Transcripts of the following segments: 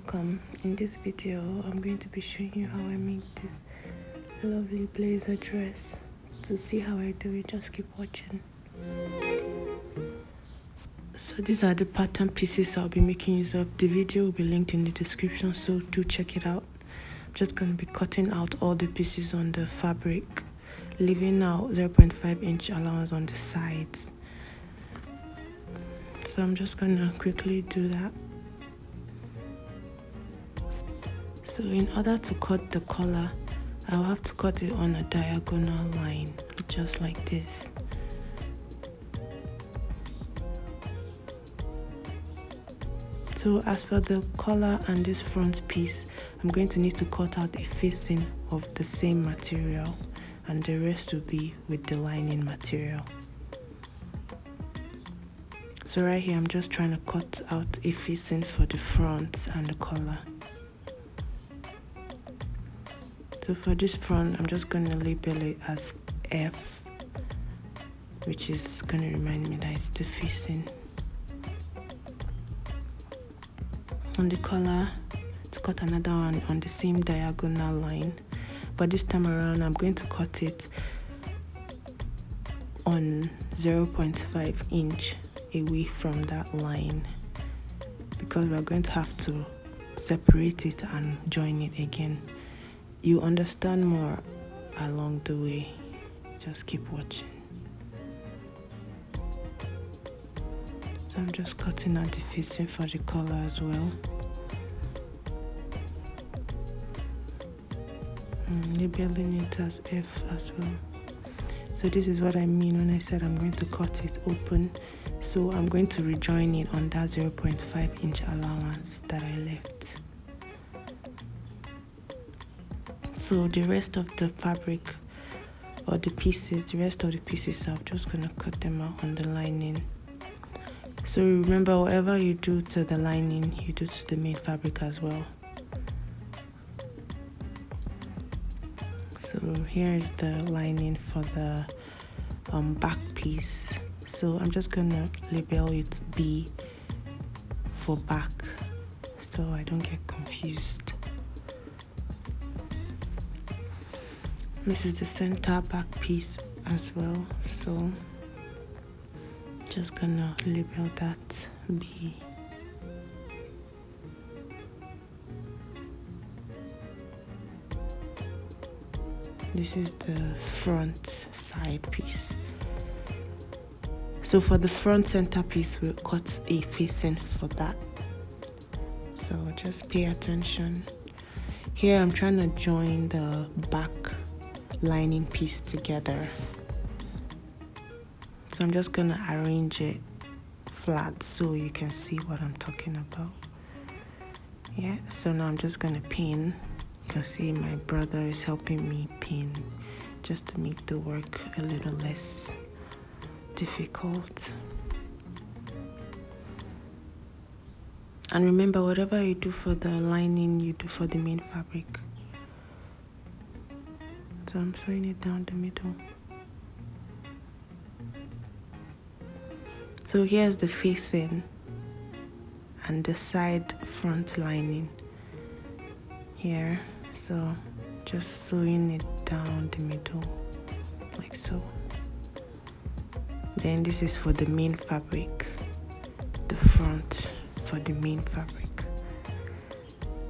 welcome. In this video I'm going to be showing you how I make this lovely blazer dress. To see how I do it, just keep watching. So these are the pattern pieces I'll be making use of. The video will be linked in the description, so do check it out. I'm just going to be cutting out all the pieces on the fabric, leaving out 0.5 inch allowance on the sides. So I'm just going to quickly do that. So in order to cut the collar, I'll have to cut it on a diagonal line, just like this. So as for the collar and this front piece, I'm going to need to cut out a facing of the same material, and the rest will be with the lining material. So right here, I'm just trying to cut out a facing for the front and the collar. So for this front, I'm just going to label it as F, which is going to remind me that it's the facing. On the collar, to cut another one on the same diagonal line, but this time around I'm going to cut it on 0.5 inch away from that line, because we're going to have to separate it and join it again. You understand more along the way, just keep watching. So I'm just cutting out the facing for the collar as well. Labeling it as F as well. So this is what I mean when I said I'm going to cut it open. So I'm going to rejoin it on that 0.5 inch allowance that I left. So the rest of the fabric, or the rest of the pieces, I'm just going to cut them out on the lining. So remember, whatever you do to the lining, you do to the main fabric as well. So here is the lining for the back piece. So I'm just going to label it B for back, so I don't get confused. This is the center back piece as well, so just gonna label that B. This is the front side piece. So for the front center piece, we'll cut a facing for that. So just pay attention. Here I'm trying to join the back lining piece together. So I'm just gonna arrange it flat so you can see what I'm talking about. Yeah, so now I'm just gonna pin. You can see my brother is helping me pin, just to make the work a little less difficult. And remember, whatever you do for the lining, you do for the main fabric. So I'm sewing it down the middle. So here's the facing and the side front lining here. So just sewing it down the middle like so. Then this is for the main fabric, the front for the main fabric.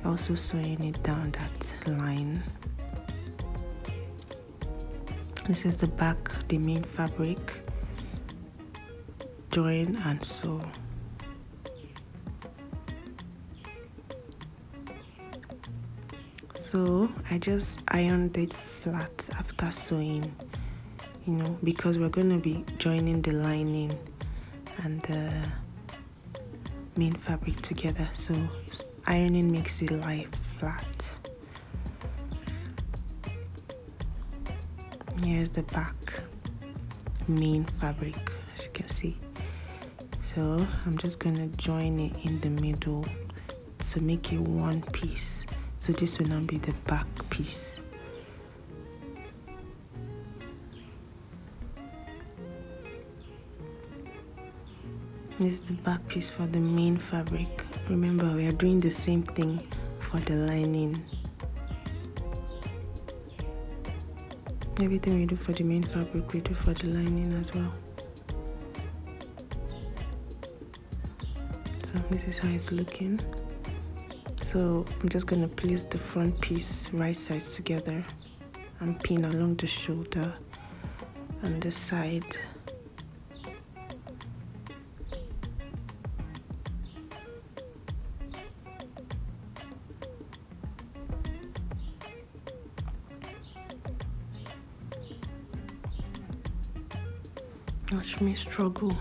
Also sewing it down that line. This is the back, the main fabric. Join and sew. So I just ironed it flat after sewing, because we're going to be joining the lining and the main fabric together. So ironing makes it lie flat. Here's the back main fabric, as you can see. So I'm just going to join it in the middle to make it one piece. So this will now be the back piece. This is the back piece for the main fabric. Remember, we are doing the same thing for the lining. Everything we do for the main fabric, we do for the lining as well. So this is how it's looking. So I'm just going to place the front piece right sides together and pin along the shoulder and the side. Watch me struggle.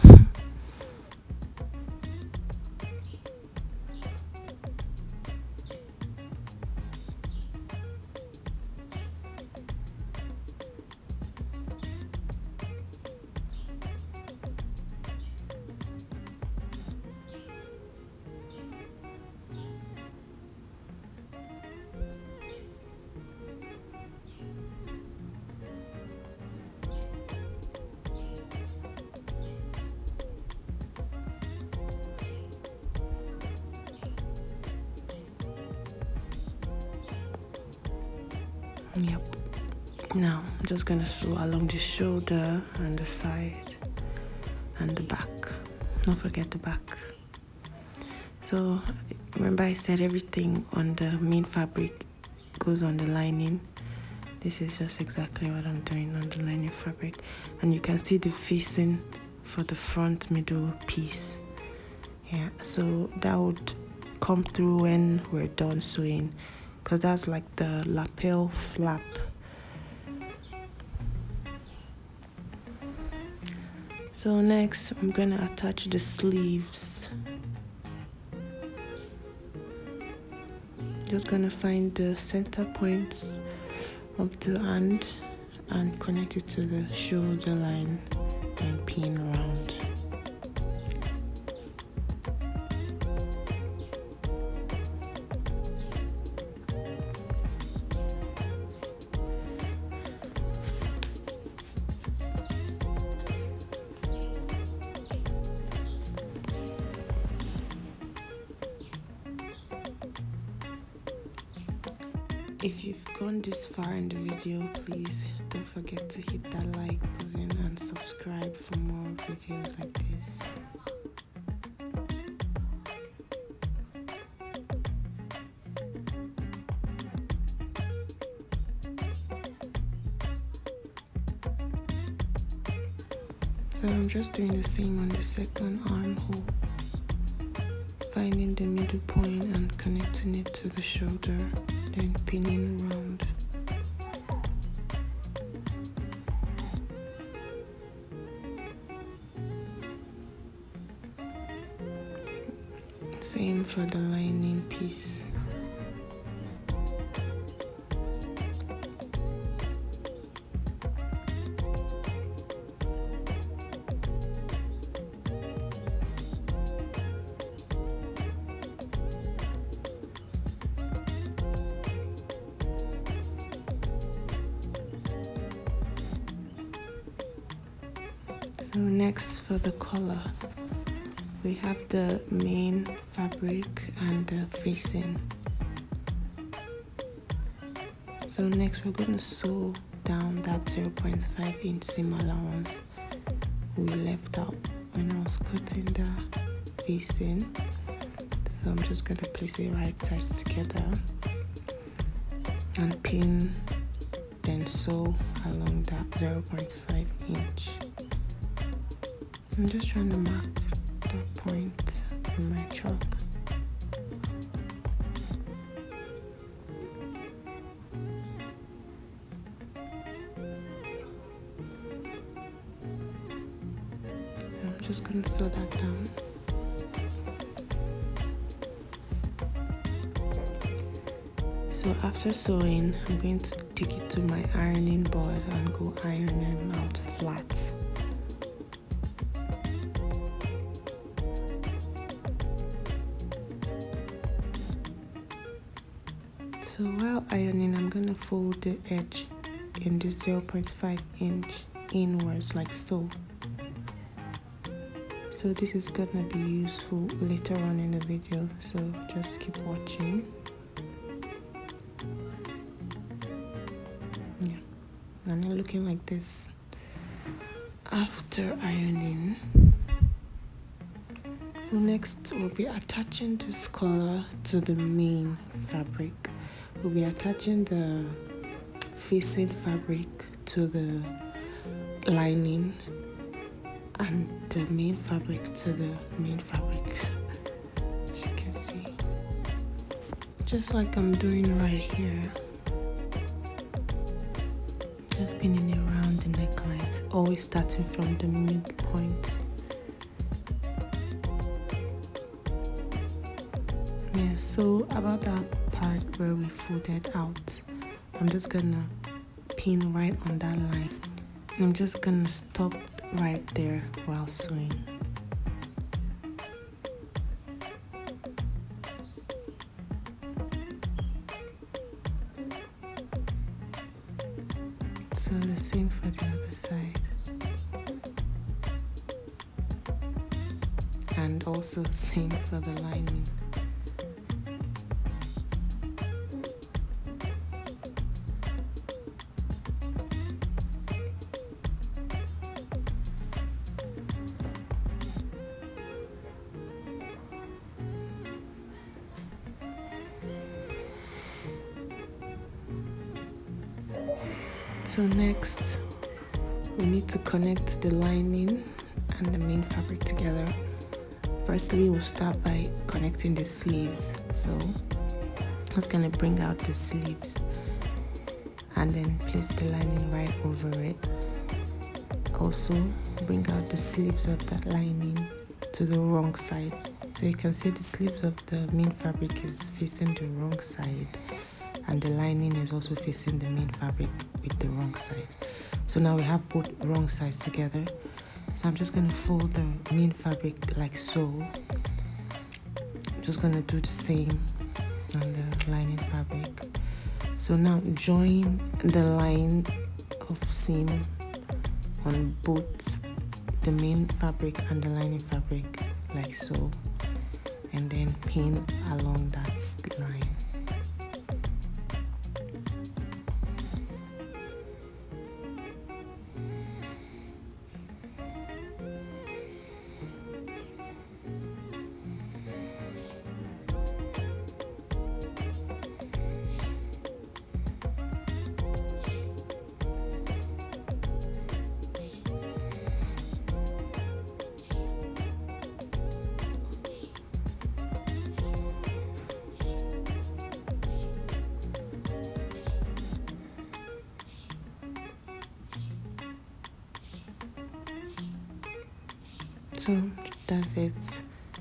Yep. Now I'm just gonna sew along the shoulder and the side and the back. Don't forget the back. So remember I said everything on the main fabric goes on the lining. This is just exactly what I'm doing on the lining fabric, and you can see the facing for the front middle piece. Yeah, so that would come through when we're done sewing, because that's like the lapel flap. So next I'm gonna attach the sleeves. Just gonna find the center points of the hand and connect it to the shoulder line and pin around. If you've gone this far in the video, please don't forget to hit that like button and subscribe for more videos like this. So I'm just doing the same on the second armhole, finding the middle point and connecting it to the shoulder, then pinning around. Same for the lining piece. So next for the collar, we have the main fabric and the facing. So next we're going to sew down that 0.5 inch seam allowance we left out when I was cutting the facing. So I'm just going to place it right sides together and pin, then sew along that 0.5 inch. I'm just trying to mark that point in my chalk. I'm just going to sew that down. So after sewing, I'm going to take it to my ironing board and go iron them out flat. So while ironing, I'm going to fold the edge in this 0.5 inch inwards like so. So So this is gonna be useful later on in the video, so just keep watching. Yeah, and I'm looking like this after ironing. So next we'll be attaching this collar to the main fabric. We'll be attaching the facing fabric to the lining and the main fabric to the main fabric, as you can see, just like I'm doing right here. Just pinning it around the necklines, always starting from the midpoint. Yeah, so about that part where we folded out, I'm just gonna pin right on that line. And I'm just gonna stop right there while sewing. So the same for the other side. And also same for the lining. So next, we need to connect the lining and the main fabric together. Firstly, we'll start by connecting the sleeves. So I'm just gonna bring out the sleeves and then place the lining right over it. Also, bring out the sleeves of that lining to the wrong side. So you can see the sleeves of the main fabric is facing the wrong side, and the lining is also facing the main fabric with the wrong side. So now we have both wrong sides together. So I'm just going to fold the main fabric like so. I'm just going to do the same on the lining fabric. So now join the line of seam on both the main fabric and the lining fabric like so, and then pin along that line. So that's it.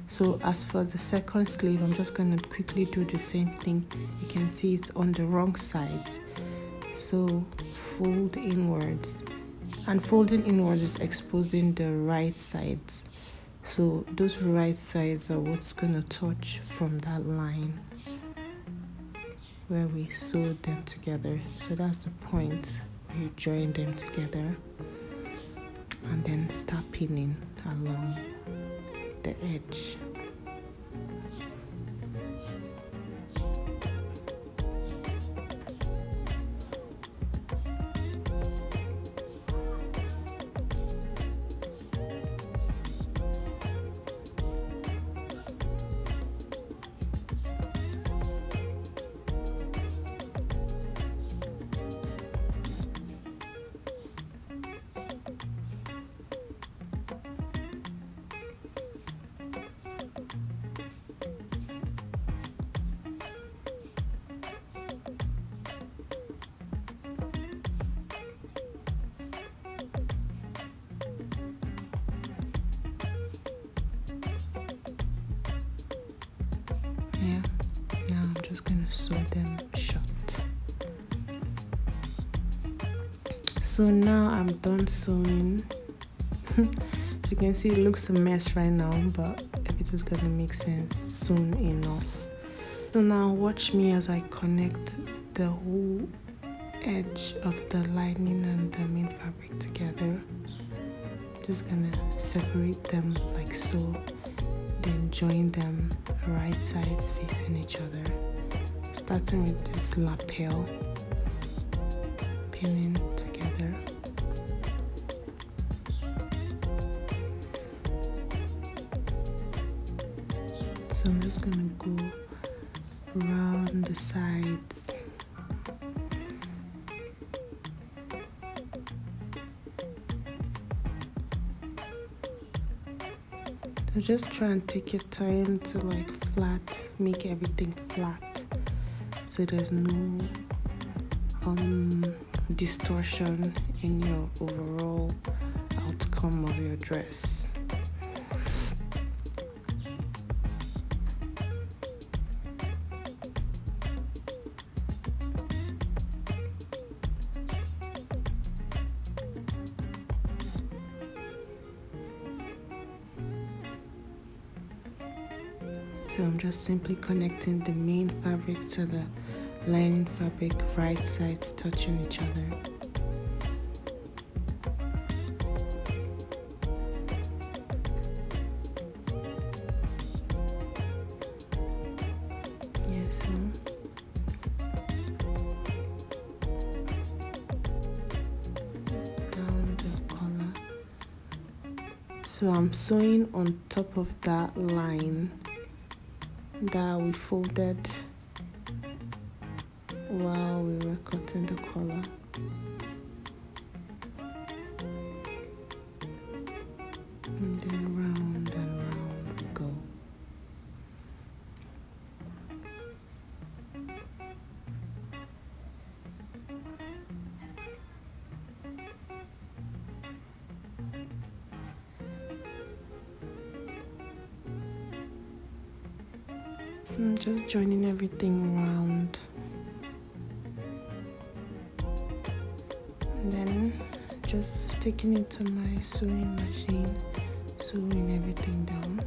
So as for the second sleeve, I'm just going to quickly do the same thing. You can see it's on the wrong sides. So fold inwards, and folding inwards is exposing the right sides. So those right sides are what's going to touch from that line where we sewed them together. So that's the point where you join them together and then start pinning along the edge. Yeah, now I'm just gonna sew them shut. So now I'm done sewing. As you can see, it looks a mess right now, but it is gonna make sense soon enough. So now watch me as I connect the whole edge of the lining and the main fabric together. Just gonna separate them like so, then join them right sides facing each other, starting with this lapel, pinning together. So I'm just gonna go around the sides. So just try and take your time to like make everything flat, so there's no distortion in your overall outcome of your dress. So I'm just simply connecting the main fabric to the lining fabric, right sides touching each other. Down the collar. So I'm sewing on top of that line that we folded while we were cutting the collar. And then round and round we go. I'm just joining everything around. And then just taking it to my sewing machine, sewing everything down.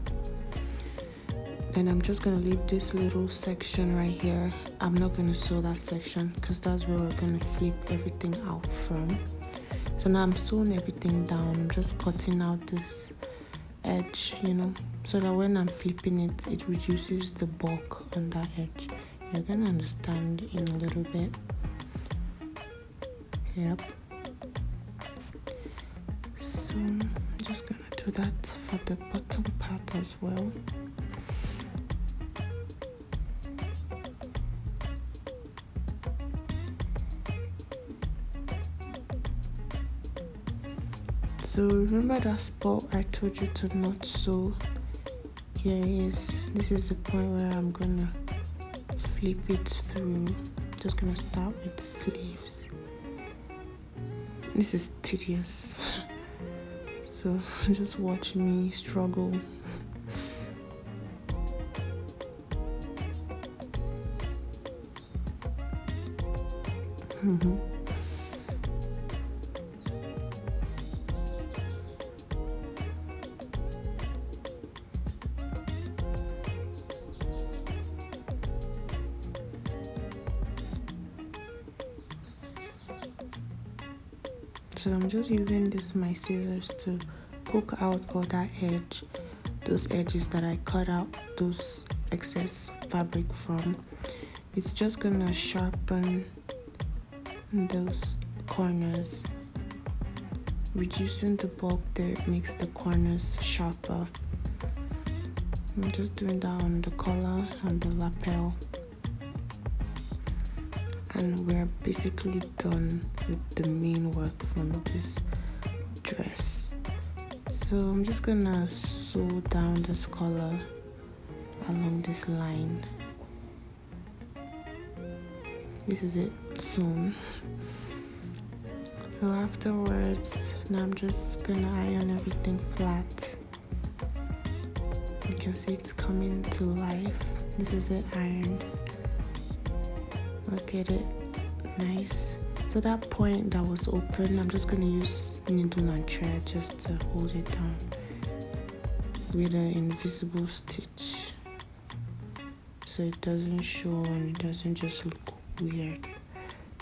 Then I'm just gonna leave this little section right here. I'm not gonna sew that section because that's where we're gonna flip everything out from. So now I'm sewing everything down. I'm just cutting out this edge, so that when I'm flipping it, it reduces the bulk on that edge. You're gonna understand in a little bit. Yep. So I'm just gonna do that for the bottom part as well. So remember that spot I told you to not sew? Here it is. This is the point where I'm gonna flip it through. Just gonna start with the sleeves. This is tedious. So just watch me struggle. So I'm just using my scissors to poke out all that edge, those edges that I cut out those excess fabric from. It's just gonna sharpen those corners. Reducing the bulk there makes the corners sharper. I'm just doing that on the collar and the lapel. And we're basically done with the main work from this dress. So I'm just gonna sew down this collar along this line. This is it sewn. So afterwards, now I'm just gonna iron everything flat. You can see it's coming to life. This is it ironed. Look at it, nice. So that point that was open, I'm just gonna use needle and thread just to hold it down with an invisible stitch, so it doesn't show and it doesn't just look weird.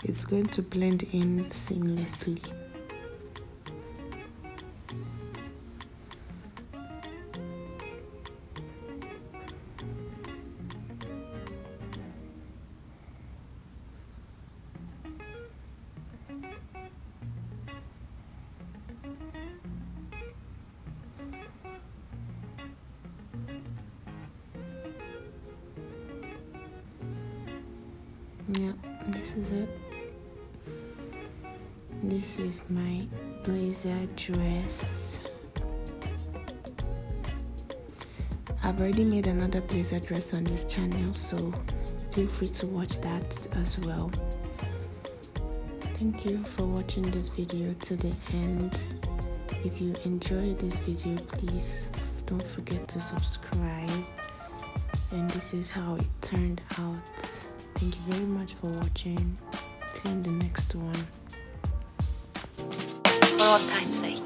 It's going to blend in seamlessly. Yeah, this is it. This is my blazer dress. I've already made another blazer dress on this channel, so feel free to watch that as well. Thank you for watching this video to the end. If you enjoyed this video, please don't forget to subscribe. And this is how it turned out. Thank you very much for watching. See you in the next one. For all time's sake.